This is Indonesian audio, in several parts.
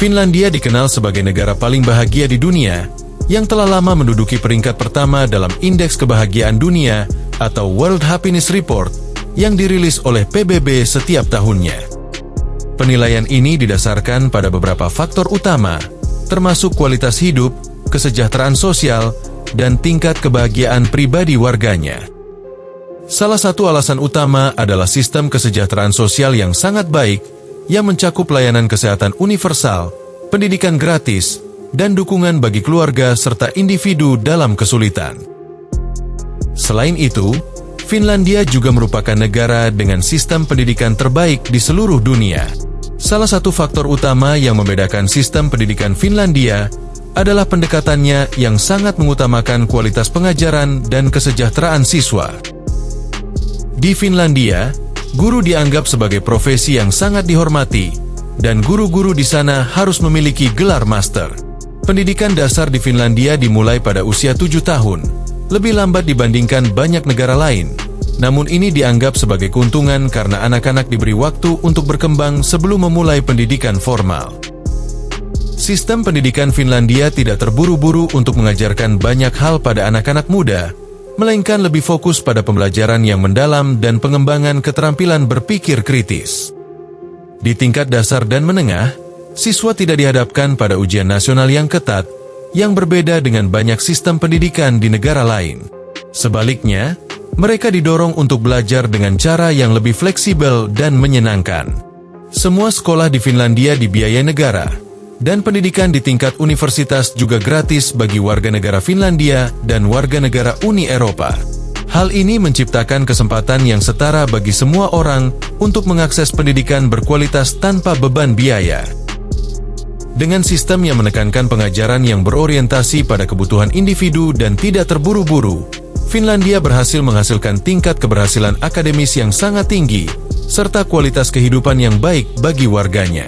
Finlandia dikenal sebagai negara paling bahagia di dunia, yang telah lama menduduki peringkat pertama dalam Indeks Kebahagiaan Dunia atau World Happiness Report yang dirilis oleh PBB setiap tahunnya. Penilaian ini didasarkan pada beberapa faktor utama, termasuk kualitas hidup, kesejahteraan sosial, dan tingkat kebahagiaan pribadi warganya. Salah satu alasan utama adalah sistem kesejahteraan sosial yang sangat baik, yang mencakup layanan kesehatan universal, pendidikan gratis, dan dukungan bagi keluarga serta individu dalam kesulitan. Selain itu, Finlandia juga merupakan negara dengan sistem pendidikan terbaik di seluruh dunia. Salah satu faktor utama yang membedakan sistem pendidikan Finlandia adalah pendekatannya yang sangat mengutamakan kualitas pengajaran dan kesejahteraan siswa. Di Finlandia, guru dianggap sebagai profesi yang sangat dihormati, dan guru-guru di sana harus memiliki gelar master. Pendidikan dasar di Finlandia dimulai pada usia 7 tahun, lebih lambat dibandingkan banyak negara lain. Namun ini dianggap sebagai keuntungan karena anak-anak diberi waktu untuk berkembang sebelum memulai pendidikan formal. Sistem pendidikan Finlandia tidak terburu-buru untuk mengajarkan banyak hal pada anak-anak muda, melainkan lebih fokus pada pembelajaran yang mendalam dan pengembangan keterampilan berpikir kritis. Di tingkat dasar dan menengah, siswa tidak dihadapkan pada ujian nasional yang ketat, yang berbeda dengan banyak sistem pendidikan di negara lain. Sebaliknya, mereka didorong untuk belajar dengan cara yang lebih fleksibel dan menyenangkan. Semua sekolah di Finlandia dibiayai negara, dan pendidikan di tingkat universitas juga gratis bagi warga negara Finlandia dan warga negara Uni Eropa. Hal ini menciptakan kesempatan yang setara bagi semua orang untuk mengakses pendidikan berkualitas tanpa beban biaya. Dengan sistem yang menekankan pengajaran yang berorientasi pada kebutuhan individu dan tidak terburu-buru, Finlandia berhasil menghasilkan tingkat keberhasilan akademis yang sangat tinggi, serta kualitas kehidupan yang baik bagi warganya.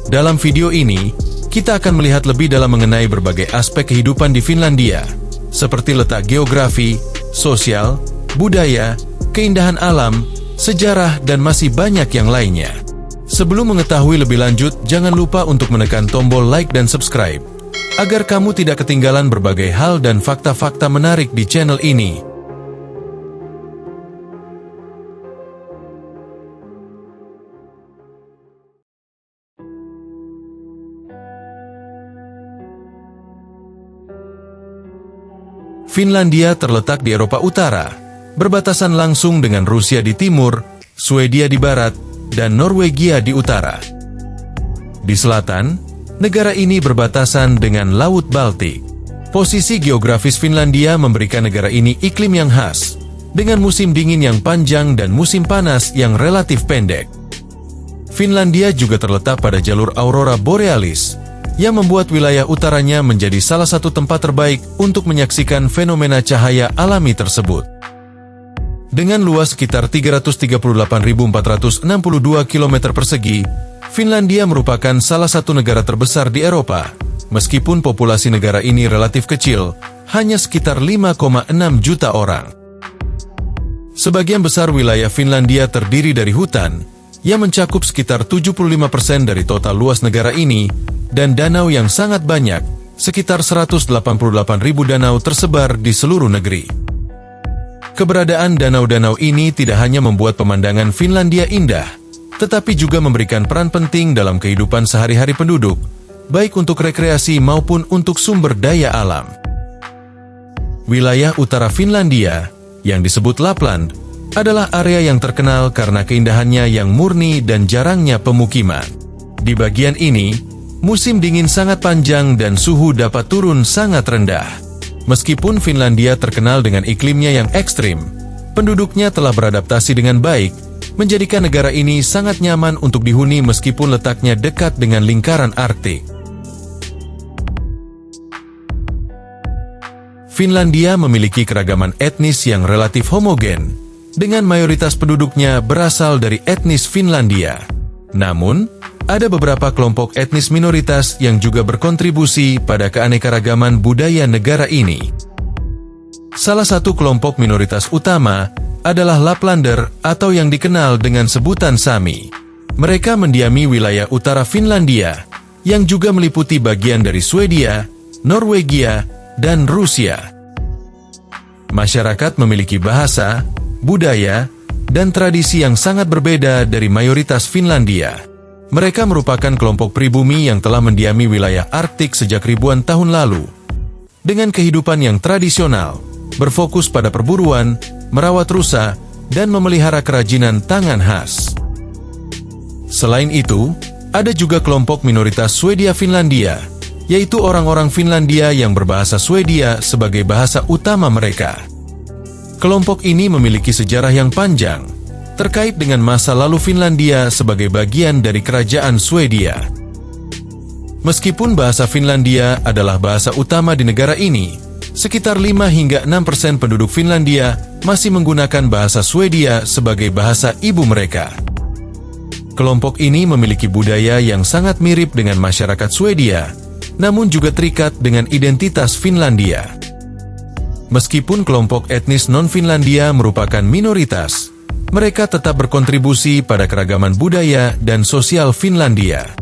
Dalam video ini, kita akan melihat lebih dalam mengenai berbagai aspek kehidupan di Finlandia, seperti letak geografi, sosial, budaya, keindahan alam, sejarah, dan masih banyak yang lainnya. Sebelum mengetahui lebih lanjut, jangan lupa untuk menekan tombol like dan subscribe, agar kamu tidak ketinggalan berbagai hal dan fakta-fakta menarik di channel ini. Finlandia terletak di Eropa Utara, berbatasan langsung dengan Rusia di timur, Swedia di barat, dan Norwegia di utara. Di selatan, negara ini berbatasan dengan Laut Baltik. Posisi geografis Finlandia memberikan negara ini iklim yang khas, dengan musim dingin yang panjang dan musim panas yang relatif pendek. Finlandia juga terletak pada jalur aurora borealis, yang membuat wilayah utaranya menjadi salah satu tempat terbaik untuk menyaksikan fenomena cahaya alami tersebut. Dengan luas sekitar 338.462 km persegi, Finlandia merupakan salah satu negara terbesar di Eropa, meskipun populasi negara ini relatif kecil, hanya sekitar 5,6 juta orang. Sebagian besar wilayah Finlandia terdiri dari hutan, yang mencakup sekitar 75% dari total luas negara ini, dan danau yang sangat banyak, sekitar 188.000 danau tersebar di seluruh negeri. Keberadaan danau-danau ini tidak hanya membuat pemandangan Finlandia indah, tetapi juga memberikan peran penting dalam kehidupan sehari-hari penduduk, baik untuk rekreasi maupun untuk sumber daya alam. Wilayah utara Finlandia, yang disebut Lapland, adalah area yang terkenal karena keindahannya yang murni dan jarangnya pemukiman. Di bagian ini, musim dingin sangat panjang dan suhu dapat turun sangat rendah. Meskipun Finlandia terkenal dengan iklimnya yang ekstrim, penduduknya telah beradaptasi dengan baik, menjadikan negara ini sangat nyaman untuk dihuni meskipun letaknya dekat dengan lingkaran Arktik. Finlandia memiliki keragaman etnis yang relatif homogen, dengan mayoritas penduduknya berasal dari etnis Finlandia. Namun, ada beberapa kelompok etnis minoritas yang juga berkontribusi pada keanekaragaman budaya negara ini. Salah satu kelompok minoritas utama adalah Laplander atau yang dikenal dengan sebutan Sami. Mereka mendiami wilayah utara Finlandia, yang juga meliputi bagian dari Swedia, Norwegia, dan Rusia. Masyarakat memiliki bahasa, budaya, dan tradisi yang sangat berbeda dari mayoritas Finlandia. Mereka merupakan kelompok pribumi yang telah mendiami wilayah Arktik sejak ribuan tahun lalu. Dengan kehidupan yang tradisional, berfokus pada perburuan, merawat rusa, dan memelihara kerajinan tangan khas. Selain itu, ada juga kelompok minoritas Swedia-Finlandia, yaitu orang-orang Finlandia yang berbahasa Swedia sebagai bahasa utama mereka. Kelompok ini memiliki sejarah yang panjang, terkait dengan masa lalu Finlandia sebagai bagian dari kerajaan Swedia. Meskipun bahasa Finlandia adalah bahasa utama di negara ini, sekitar 5 hingga 6% penduduk Finlandia masih menggunakan bahasa Swedia sebagai bahasa ibu mereka. Kelompok ini memiliki budaya yang sangat mirip dengan masyarakat Swedia, namun juga terikat dengan identitas Finlandia. Meskipun kelompok etnis non-Finlandia merupakan minoritas, mereka tetap berkontribusi pada keragaman budaya dan sosial Finlandia.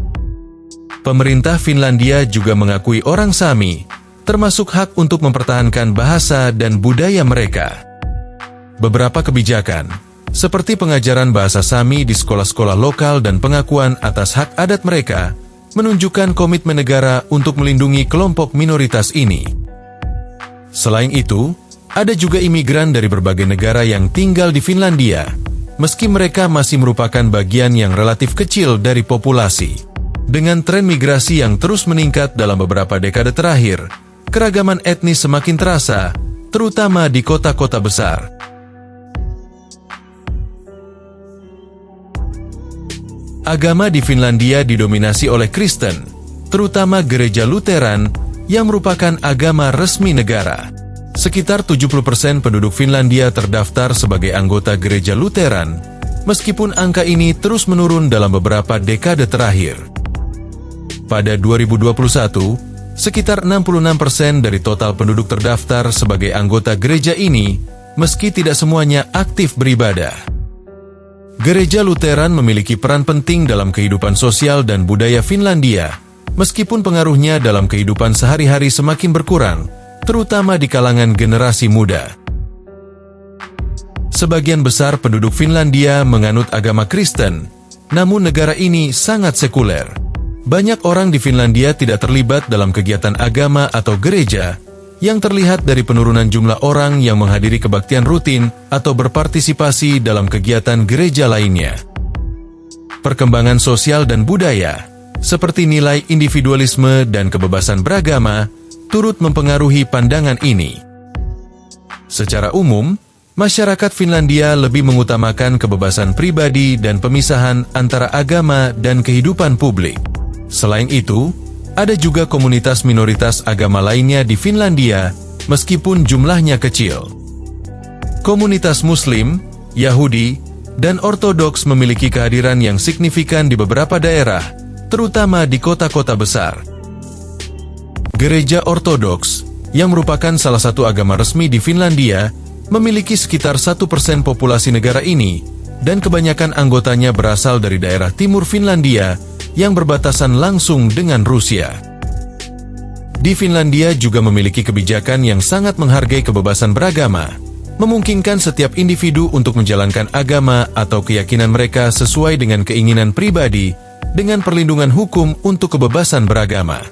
Pemerintah Finlandia juga mengakui orang Sami, termasuk hak untuk mempertahankan bahasa dan budaya mereka. Beberapa kebijakan, seperti pengajaran bahasa Sami di sekolah-sekolah lokal dan pengakuan atas hak adat mereka, menunjukkan komitmen negara untuk melindungi kelompok minoritas ini. Selain itu, ada juga imigran dari berbagai negara yang tinggal di Finlandia, meski mereka masih merupakan bagian yang relatif kecil dari populasi. Dengan tren migrasi yang terus meningkat dalam beberapa dekade terakhir, keragaman etnis semakin terasa, terutama di kota-kota besar. Agama di Finlandia didominasi oleh Kristen, terutama gereja Lutheran, yang merupakan agama resmi negara. Sekitar 70% penduduk Finlandia terdaftar sebagai anggota gereja Lutheran, meskipun angka ini terus menurun dalam beberapa dekade terakhir. Pada 2021, sekitar 66% dari total penduduk terdaftar sebagai anggota gereja ini, meski tidak semuanya aktif beribadah. Gereja Lutheran memiliki peran penting dalam kehidupan sosial dan budaya Finlandia, meskipun pengaruhnya dalam kehidupan sehari-hari semakin berkurang, terutama di kalangan generasi muda. Sebagian besar penduduk Finlandia menganut agama Kristen, namun negara ini sangat sekuler. Banyak orang di Finlandia tidak terlibat dalam kegiatan agama atau gereja, yang terlihat dari penurunan jumlah orang yang menghadiri kebaktian rutin atau berpartisipasi dalam kegiatan gereja lainnya. Perkembangan sosial dan budaya, seperti nilai individualisme dan kebebasan beragama, turut mempengaruhi pandangan ini. Secara umum, masyarakat Finlandia lebih mengutamakan kebebasan pribadi dan pemisahan antara agama dan kehidupan publik. Selain itu, ada juga komunitas minoritas agama lainnya di Finlandia, meskipun jumlahnya kecil. Komunitas Muslim, Yahudi, dan Ortodoks memiliki kehadiran yang signifikan di beberapa daerah, terutama di kota-kota besar. Gereja Ortodoks, yang merupakan salah satu agama resmi di Finlandia, memiliki sekitar 1% populasi negara ini, dan kebanyakan anggotanya berasal dari daerah timur Finlandia, yang berbatasan langsung dengan Rusia. Di Finlandia juga memiliki kebijakan yang sangat menghargai kebebasan beragama, memungkinkan setiap individu untuk menjalankan agama atau keyakinan mereka sesuai dengan keinginan pribadi, dengan perlindungan hukum untuk kebebasan beragama.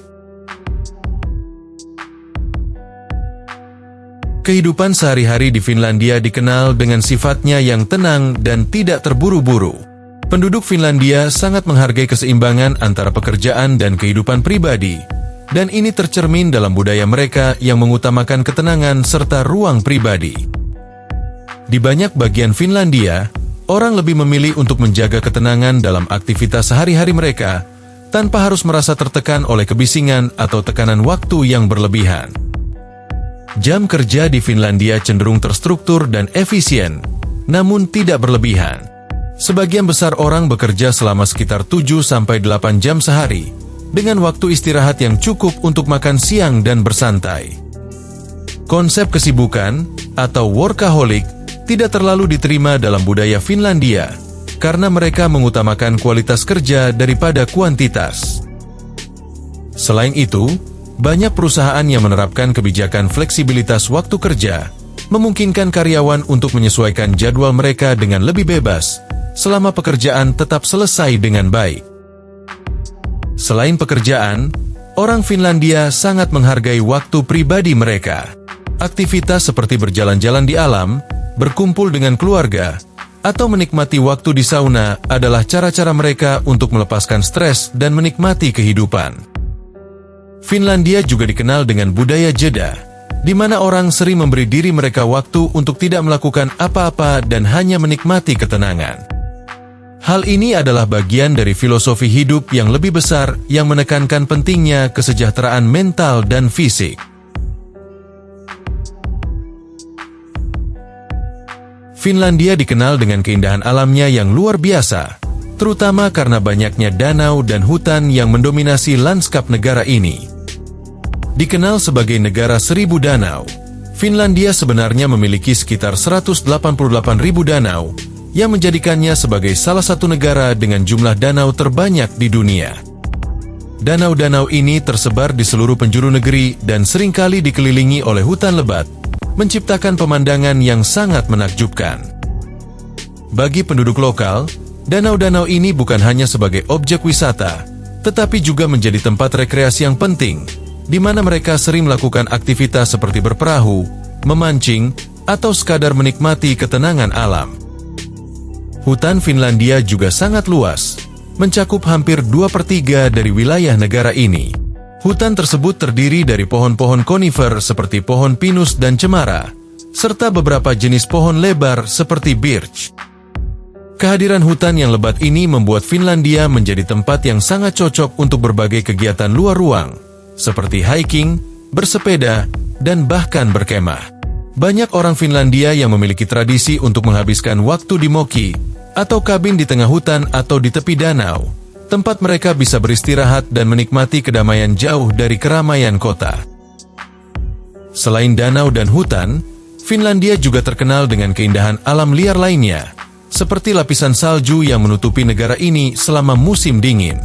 Kehidupan sehari-hari di Finlandia dikenal dengan sifatnya yang tenang dan tidak terburu-buru. Penduduk Finlandia sangat menghargai keseimbangan antara pekerjaan dan kehidupan pribadi, dan ini tercermin dalam budaya mereka yang mengutamakan ketenangan serta ruang pribadi. Di banyak bagian Finlandia, orang lebih memilih untuk menjaga ketenangan dalam aktivitas sehari-hari mereka, tanpa harus merasa tertekan oleh kebisingan atau tekanan waktu yang berlebihan. Jam kerja di Finlandia cenderung terstruktur dan efisien, namun tidak berlebihan. Sebagian besar orang bekerja selama sekitar 7-8 jam sehari, dengan waktu istirahat yang cukup untuk makan siang dan bersantai. Konsep kesibukan, atau workaholic, tidak terlalu diterima dalam budaya Finlandia, karena mereka mengutamakan kualitas kerja daripada kuantitas. Selain itu, banyak perusahaan yang menerapkan kebijakan fleksibilitas waktu kerja, memungkinkan karyawan untuk menyesuaikan jadwal mereka dengan lebih bebas, selama pekerjaan tetap selesai dengan baik. Selain pekerjaan, orang Finlandia sangat menghargai waktu pribadi mereka. Aktivitas seperti berjalan-jalan di alam, berkumpul dengan keluarga, atau menikmati waktu di sauna adalah cara-cara mereka untuk melepaskan stres dan menikmati kehidupan. Finlandia juga dikenal dengan budaya jeda, di mana orang sering memberi diri mereka waktu untuk tidak melakukan apa-apa dan hanya menikmati ketenangan. Hal ini adalah bagian dari filosofi hidup yang lebih besar yang menekankan pentingnya kesejahteraan mental dan fisik. Finlandia dikenal dengan keindahan alamnya yang luar biasa, terutama karena banyaknya danau dan hutan yang mendominasi lanskap negara ini. Dikenal sebagai negara 1000 danau, Finlandia sebenarnya memiliki sekitar 188.000 danau, yang menjadikannya sebagai salah satu negara dengan jumlah danau terbanyak di dunia. Danau-danau ini tersebar di seluruh penjuru negeri dan seringkali dikelilingi oleh hutan lebat, menciptakan pemandangan yang sangat menakjubkan. Bagi penduduk lokal, danau-danau ini bukan hanya sebagai objek wisata, tetapi juga menjadi tempat rekreasi yang penting, di mana mereka sering melakukan aktivitas seperti berperahu, memancing, atau sekadar menikmati ketenangan alam. Hutan Finlandia juga sangat luas, mencakup hampir 2/3 dari wilayah negara ini. Hutan tersebut terdiri dari pohon-pohon konifer seperti pohon pinus dan cemara, serta beberapa jenis pohon lebar seperti birch. Kehadiran hutan yang lebat ini membuat Finlandia menjadi tempat yang sangat cocok untuk berbagai kegiatan luar ruang, seperti hiking, bersepeda, dan bahkan berkemah. Banyak orang Finlandia yang memiliki tradisi untuk menghabiskan waktu di moki, atau kabin di tengah hutan atau di tepi danau, tempat mereka bisa beristirahat dan menikmati kedamaian jauh dari keramaian kota. Selain danau dan hutan, Finlandia juga terkenal dengan keindahan alam liar lainnya, seperti lapisan salju yang menutupi negara ini selama musim dingin.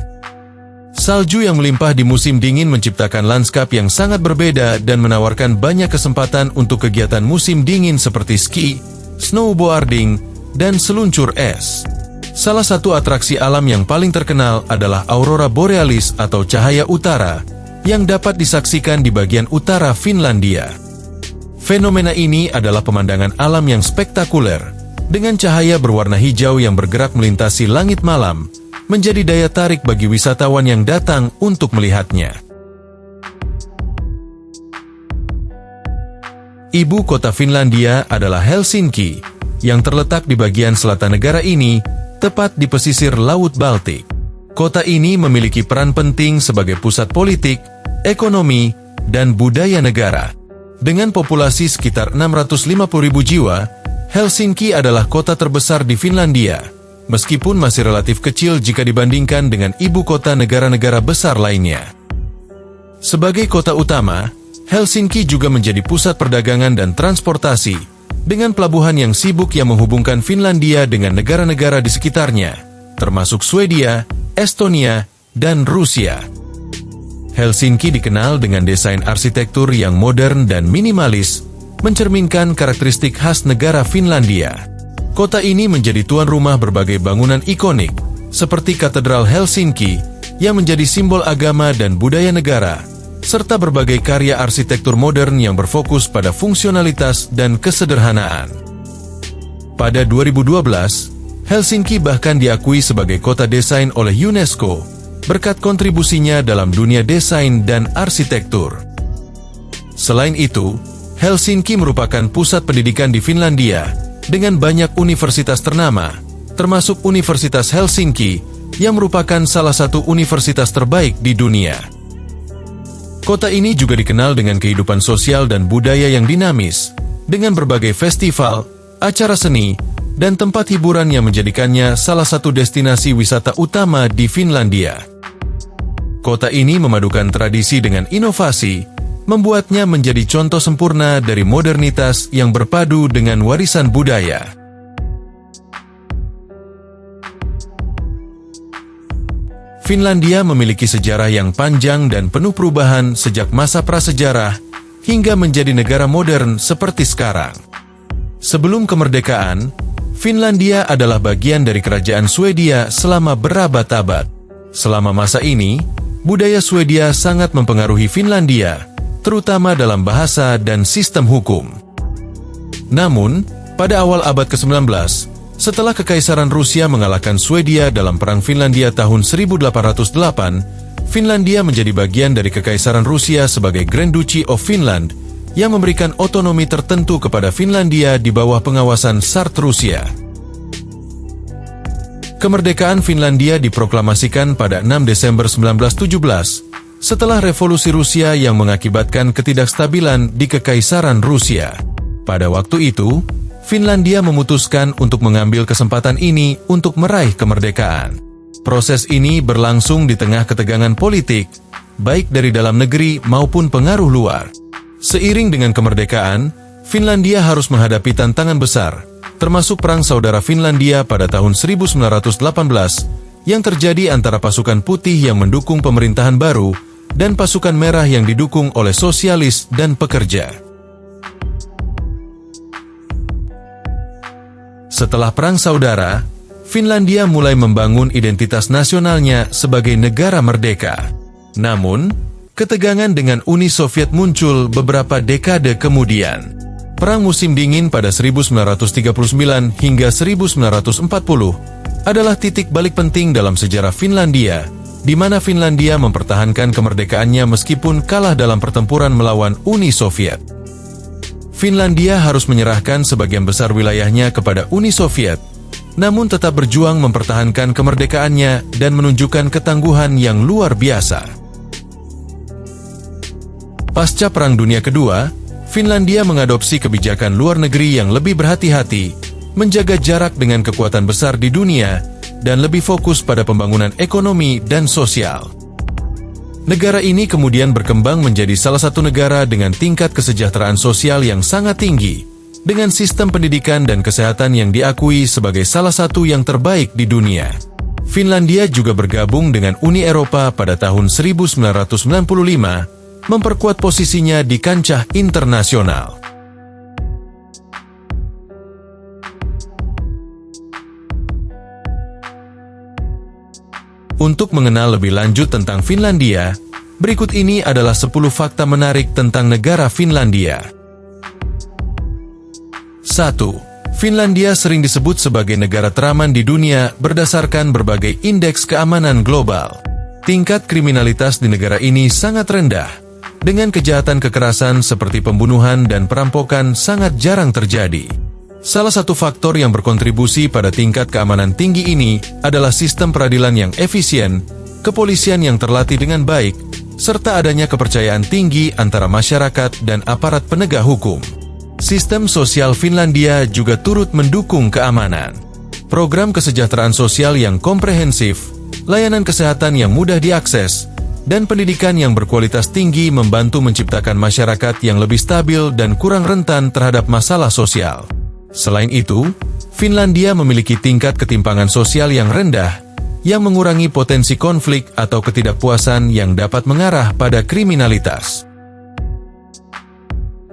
Salju yang melimpah di musim dingin menciptakan lanskap yang sangat berbeda dan menawarkan banyak kesempatan untuk kegiatan musim dingin seperti ski, snowboarding, dan seluncur es. Salah satu atraksi alam yang paling terkenal adalah aurora borealis atau cahaya utara, yang dapat disaksikan di bagian utara Finlandia. Fenomena ini adalah pemandangan alam yang spektakuler, dengan cahaya berwarna hijau yang bergerak melintasi langit malam, menjadi daya tarik bagi wisatawan yang datang untuk melihatnya. Ibu kota Finlandia adalah Helsinki, yang terletak di bagian selatan negara ini, tepat di pesisir Laut Baltik. Kota ini memiliki peran penting sebagai pusat politik, ekonomi, dan budaya negara. Dengan populasi sekitar 650.000 jiwa, Helsinki adalah kota terbesar di Finlandia, meskipun masih relatif kecil jika dibandingkan dengan ibu kota negara-negara besar lainnya. Sebagai kota utama, Helsinki juga menjadi pusat perdagangan dan transportasi, dengan pelabuhan yang sibuk yang menghubungkan Finlandia dengan negara-negara di sekitarnya, termasuk Swedia, Estonia, dan Rusia. Helsinki dikenal dengan desain arsitektur yang modern dan minimalis, mencerminkan karakteristik khas negara Finlandia. Kota ini menjadi tuan rumah berbagai bangunan ikonik, seperti Katedral Helsinki, yang menjadi simbol agama dan budaya negara, serta berbagai karya arsitektur modern yang berfokus pada fungsionalitas dan kesederhanaan. Pada 2012, Helsinki bahkan diakui sebagai kota desain oleh UNESCO, berkat kontribusinya dalam dunia desain dan arsitektur. Selain itu, Helsinki merupakan pusat pendidikan di Finlandia, dengan banyak universitas ternama, termasuk Universitas Helsinki, yang merupakan salah satu universitas terbaik di dunia. Kota ini juga dikenal dengan kehidupan sosial dan budaya yang dinamis, dengan berbagai festival, acara seni, dan tempat hiburan yang menjadikannya salah satu destinasi wisata utama di Finlandia. Kota ini memadukan tradisi dengan inovasi, membuatnya menjadi contoh sempurna dari modernitas yang berpadu dengan warisan budaya. Finlandia memiliki sejarah yang panjang dan penuh perubahan sejak masa prasejarah hingga menjadi negara modern seperti sekarang. Sebelum kemerdekaan, Finlandia adalah bagian dari kerajaan Swedia selama berabad-abad. Selama masa ini, budaya Swedia sangat mempengaruhi Finlandia, terutama dalam bahasa dan sistem hukum. Namun, pada awal abad ke-19, setelah Kekaisaran Rusia mengalahkan Swedia dalam Perang Finlandia tahun 1808, Finlandia menjadi bagian dari Kekaisaran Rusia sebagai Grand Duchy of Finland yang memberikan otonomi tertentu kepada Finlandia di bawah pengawasan Tsar Rusia. Kemerdekaan Finlandia diproklamasikan pada 6 Desember 1917 setelah Revolusi Rusia yang mengakibatkan ketidakstabilan di Kekaisaran Rusia. Pada waktu itu, Finlandia memutuskan untuk mengambil kesempatan ini untuk meraih kemerdekaan. Proses ini berlangsung di tengah ketegangan politik, baik dari dalam negeri maupun pengaruh luar. Seiring dengan kemerdekaan, Finlandia harus menghadapi tantangan besar, termasuk Perang Saudara Finlandia pada tahun 1918 yang terjadi antara pasukan putih yang mendukung pemerintahan baru dan pasukan merah yang didukung oleh sosialis dan pekerja. Setelah Perang Saudara, Finlandia mulai membangun identitas nasionalnya sebagai negara merdeka. Namun, ketegangan dengan Uni Soviet muncul beberapa dekade kemudian. Perang Musim Dingin pada 1939 hingga 1940 adalah titik balik penting dalam sejarah Finlandia, di mana Finlandia mempertahankan kemerdekaannya meskipun kalah dalam pertempuran melawan Uni Soviet. Finlandia harus menyerahkan sebagian besar wilayahnya kepada Uni Soviet, namun tetap berjuang mempertahankan kemerdekaannya dan menunjukkan ketangguhan yang luar biasa. Pasca Perang Dunia Kedua, Finlandia mengadopsi kebijakan luar negeri yang lebih berhati-hati, menjaga jarak dengan kekuatan besar di dunia, dan lebih fokus pada pembangunan ekonomi dan sosial. Negara ini kemudian berkembang menjadi salah satu negara dengan tingkat kesejahteraan sosial yang sangat tinggi, dengan sistem pendidikan dan kesehatan yang diakui sebagai salah satu yang terbaik di dunia. Finlandia juga bergabung dengan Uni Eropa pada tahun 1995, memperkuat posisinya di kancah internasional. Untuk mengenal lebih lanjut tentang Finlandia, berikut ini adalah 10 fakta menarik tentang negara Finlandia. 1. Finlandia sering disebut sebagai negara teraman di dunia berdasarkan berbagai indeks keamanan global. Tingkat kriminalitas di negara ini sangat rendah, dengan kejahatan kekerasan seperti pembunuhan dan perampokan sangat jarang terjadi. Salah satu faktor yang berkontribusi pada tingkat keamanan tinggi ini adalah sistem peradilan yang efisien, kepolisian yang terlatih dengan baik, serta adanya kepercayaan tinggi antara masyarakat dan aparat penegak hukum. Sistem sosial Finlandia juga turut mendukung keamanan. Program kesejahteraan sosial yang komprehensif, layanan kesehatan yang mudah diakses, dan pendidikan yang berkualitas tinggi membantu menciptakan masyarakat yang lebih stabil dan kurang rentan terhadap masalah sosial. Selain itu, Finlandia memiliki tingkat ketimpangan sosial yang rendah, yang mengurangi potensi konflik atau ketidakpuasan yang dapat mengarah pada kriminalitas.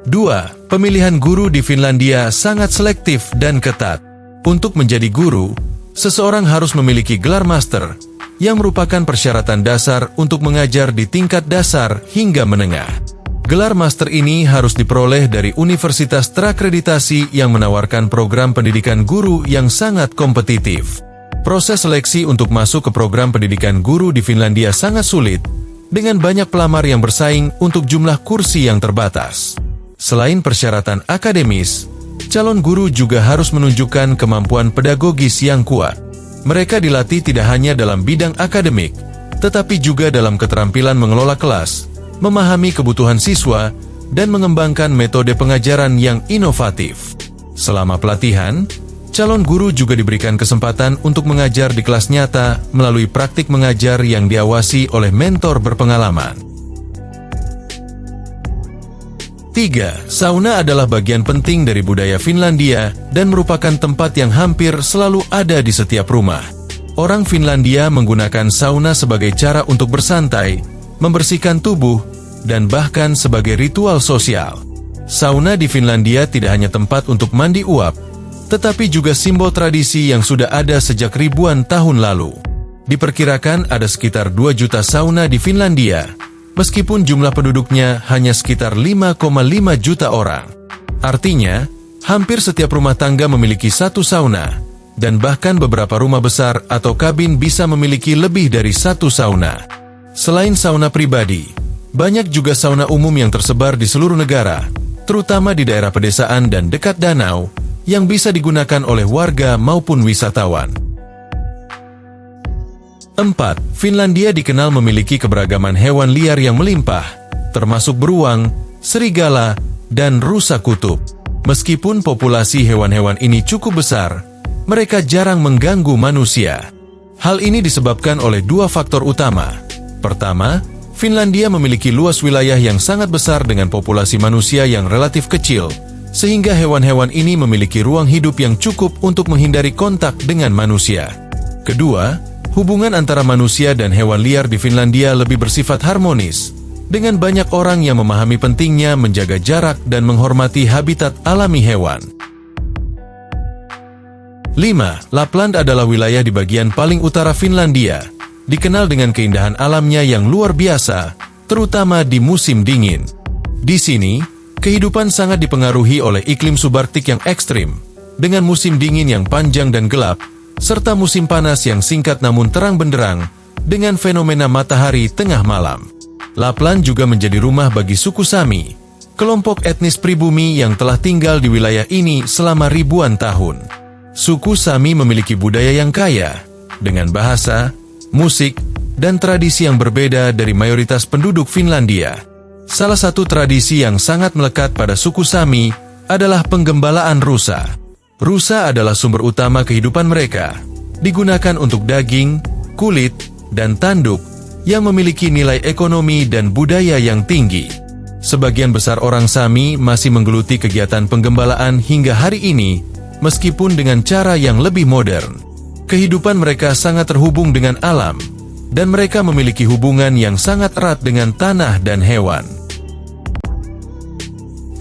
2. Pemilihan guru di Finlandia sangat selektif dan ketat. Untuk menjadi guru, seseorang harus memiliki gelar master, yang merupakan persyaratan dasar untuk mengajar di tingkat dasar hingga menengah. Gelar master ini harus diperoleh dari universitas terakreditasi yang menawarkan program pendidikan guru yang sangat kompetitif. Proses seleksi untuk masuk ke program pendidikan guru di Finlandia sangat sulit, dengan banyak pelamar yang bersaing untuk jumlah kursi yang terbatas. Selain persyaratan akademis, calon guru juga harus menunjukkan kemampuan pedagogis yang kuat. Mereka dilatih tidak hanya dalam bidang akademik, tetapi juga dalam keterampilan mengelola kelas, memahami kebutuhan siswa, dan mengembangkan metode pengajaran yang inovatif. Selama pelatihan, calon guru juga diberikan kesempatan untuk mengajar di kelas nyata melalui praktik mengajar yang diawasi oleh mentor berpengalaman. 3. Sauna adalah bagian penting dari budaya Finlandia dan merupakan tempat yang hampir selalu ada di setiap rumah. Orang Finlandia menggunakan sauna sebagai cara untuk bersantai, membersihkan tubuh, dan bahkan sebagai ritual sosial. Sauna di Finlandia tidak hanya tempat untuk mandi uap, tetapi juga simbol tradisi yang sudah ada sejak ribuan tahun lalu. Diperkirakan ada sekitar 2 juta sauna di Finlandia, meskipun jumlah penduduknya hanya sekitar 5,5 juta orang. Artinya, hampir setiap rumah tangga memiliki satu sauna, dan bahkan beberapa rumah besar atau kabin bisa memiliki lebih dari satu sauna. Selain sauna pribadi, banyak juga sauna umum yang tersebar di seluruh negara, terutama di daerah pedesaan dan dekat danau, yang bisa digunakan oleh warga maupun wisatawan. 4. Finlandia dikenal memiliki keberagaman hewan liar yang melimpah, termasuk beruang, serigala, dan rusa kutub. Meskipun populasi hewan-hewan ini cukup besar, mereka jarang mengganggu manusia. Hal ini disebabkan oleh 2 faktor utama. Pertama, Finlandia memiliki luas wilayah yang sangat besar dengan populasi manusia yang relatif kecil, sehingga hewan-hewan ini memiliki ruang hidup yang cukup untuk menghindari kontak dengan manusia. Kedua, hubungan antara manusia dan hewan liar di Finlandia lebih bersifat harmonis, dengan banyak orang yang memahami pentingnya menjaga jarak dan menghormati habitat alami hewan. 5. Lapland adalah wilayah di bagian paling utara Finlandia, dikenal dengan keindahan alamnya yang luar biasa, terutama di musim dingin. Di sini, kehidupan sangat dipengaruhi oleh iklim subarktik yang ekstrim, dengan musim dingin yang panjang dan gelap, serta musim panas yang singkat namun terang benderang, dengan fenomena matahari tengah malam. Lapland juga menjadi rumah bagi suku Sami, kelompok etnis pribumi yang telah tinggal di wilayah ini selama ribuan tahun. Suku Sami memiliki budaya yang kaya, dengan bahasa, musik, dan tradisi yang berbeda dari mayoritas penduduk Finlandia. Salah satu tradisi yang sangat melekat pada suku Sami adalah penggembalaan rusa. Rusa adalah sumber utama kehidupan mereka, digunakan untuk daging, kulit, dan tanduk yang memiliki nilai ekonomi dan budaya yang tinggi. Sebagian besar orang Sami masih menggeluti kegiatan penggembalaan hingga hari ini, meskipun dengan cara yang lebih modern. Kehidupan mereka sangat terhubung dengan alam, dan mereka memiliki hubungan yang sangat erat dengan tanah dan hewan.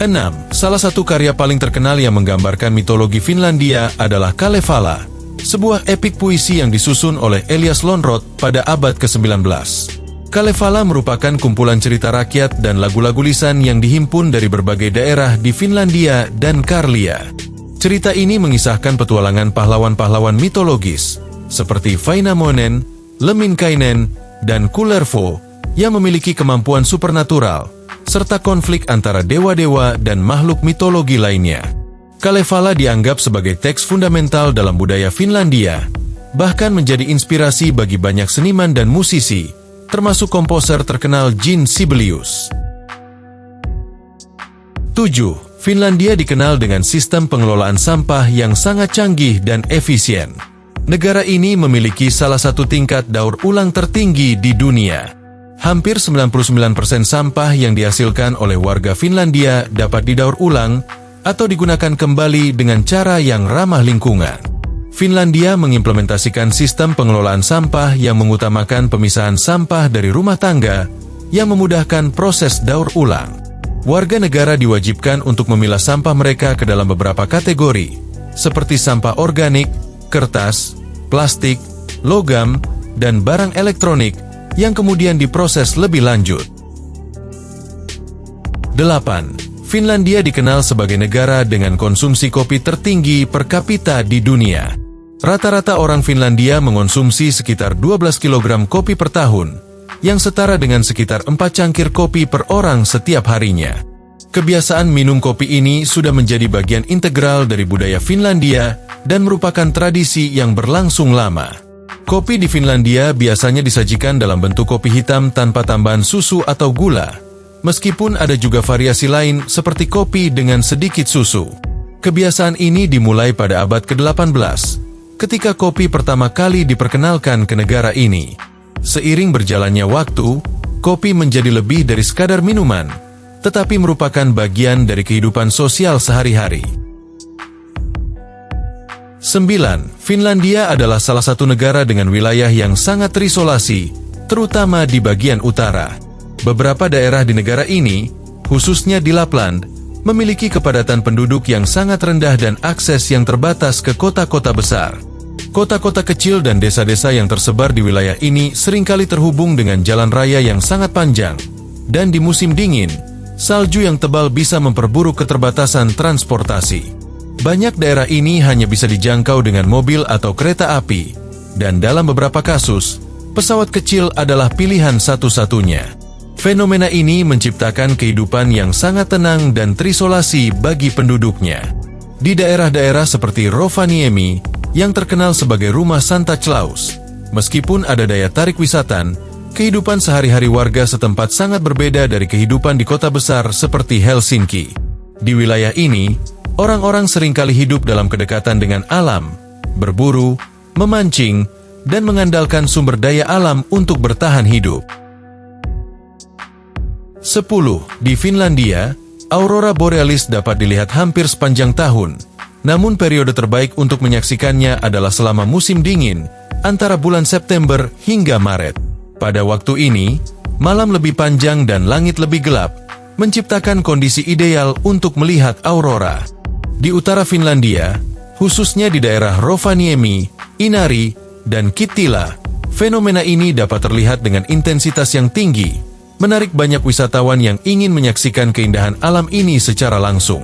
6. Salah satu karya paling terkenal yang menggambarkan mitologi Finlandia adalah Kalevala, sebuah epik puisi yang disusun oleh Elias Lönnrot pada abad ke-19. Kalevala merupakan kumpulan cerita rakyat dan lagu-lagu lisan yang dihimpun dari berbagai daerah di Finlandia dan Karlia. Cerita ini mengisahkan petualangan pahlawan-pahlawan mitologis, seperti Vainamoinen, Lemminkainen, dan Kullervo, yang memiliki kemampuan supernatural, serta konflik antara dewa-dewa dan makhluk mitologi lainnya. Kalevala dianggap sebagai teks fundamental dalam budaya Finlandia, bahkan menjadi inspirasi bagi banyak seniman dan musisi, termasuk komposer terkenal Jean Sibelius. 7. Finlandia dikenal dengan sistem pengelolaan sampah yang sangat canggih dan efisien. Negara ini memiliki salah satu tingkat daur ulang tertinggi di dunia. Hampir 99% sampah yang dihasilkan oleh warga Finlandia dapat didaur ulang atau digunakan kembali dengan cara yang ramah lingkungan. Finlandia mengimplementasikan sistem pengelolaan sampah yang mengutamakan pemisahan sampah dari rumah tangga yang memudahkan proses daur ulang. Warga negara diwajibkan untuk memilah sampah mereka ke dalam beberapa kategori, seperti sampah organik, kertas, plastik, logam, dan barang elektronik yang kemudian diproses lebih lanjut. 8. Finlandia dikenal sebagai negara dengan konsumsi kopi tertinggi per kapita di dunia. Rata-rata orang Finlandia mengonsumsi sekitar 12 kg kopi per tahun, yang setara dengan sekitar 4 cangkir kopi per orang setiap harinya. Kebiasaan minum kopi ini sudah menjadi bagian integral dari budaya Finlandia dan merupakan tradisi yang berlangsung lama. Kopi di Finlandia biasanya disajikan dalam bentuk kopi hitam tanpa tambahan susu atau gula, meskipun ada juga variasi lain seperti kopi dengan sedikit susu. Kebiasaan ini dimulai pada abad ke-18, ketika kopi pertama kali diperkenalkan ke negara ini. Seiring berjalannya waktu, kopi menjadi lebih dari sekadar minuman, tetapi merupakan bagian dari kehidupan sosial sehari-hari. 9. Finlandia adalah salah satu negara dengan wilayah yang sangat terisolasi, terutama di bagian utara. Beberapa daerah di negara ini, khususnya di Lapland, memiliki kepadatan penduduk yang sangat rendah dan akses yang terbatas ke kota-kota besar. Kota-kota kecil dan desa-desa yang tersebar di wilayah ini seringkali terhubung dengan jalan raya yang sangat panjang. Dan di musim dingin, salju yang tebal bisa memperburuk keterbatasan transportasi. Banyak daerah ini hanya bisa dijangkau dengan mobil atau kereta api, dan dalam beberapa kasus, pesawat kecil adalah pilihan satu-satunya. Fenomena ini menciptakan kehidupan yang sangat tenang dan terisolasi bagi penduduknya. Di daerah-daerah seperti Rovaniemi, yang terkenal sebagai rumah Santa Claus, meskipun ada daya tarik wisata, kehidupan sehari-hari warga setempat sangat berbeda dari kehidupan di kota besar seperti Helsinki. Di wilayah ini, orang-orang seringkali hidup dalam kedekatan dengan alam, berburu, memancing, dan mengandalkan sumber daya alam untuk bertahan hidup. 10. Di Finlandia, aurora borealis dapat dilihat hampir sepanjang tahun, namun periode terbaik untuk menyaksikannya adalah selama musim dingin, antara bulan September hingga Maret. Pada waktu ini, malam lebih panjang dan langit lebih gelap, menciptakan kondisi ideal untuk melihat aurora. Di utara Finlandia, khususnya di daerah Rovaniemi, Inari, dan Kittila, fenomena ini dapat terlihat dengan intensitas yang tinggi, menarik banyak wisatawan yang ingin menyaksikan keindahan alam ini secara langsung.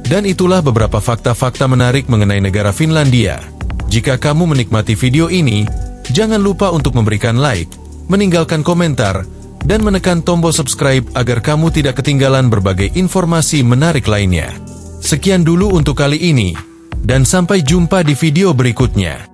Dan itulah beberapa fakta-fakta menarik mengenai negara Finlandia. Jika kamu menikmati video ini, jangan lupa untuk memberikan like, meninggalkan komentar, dan menekan tombol subscribe agar kamu tidak ketinggalan berbagai informasi menarik lainnya. Sekian dulu untuk kali ini, dan sampai jumpa di video berikutnya.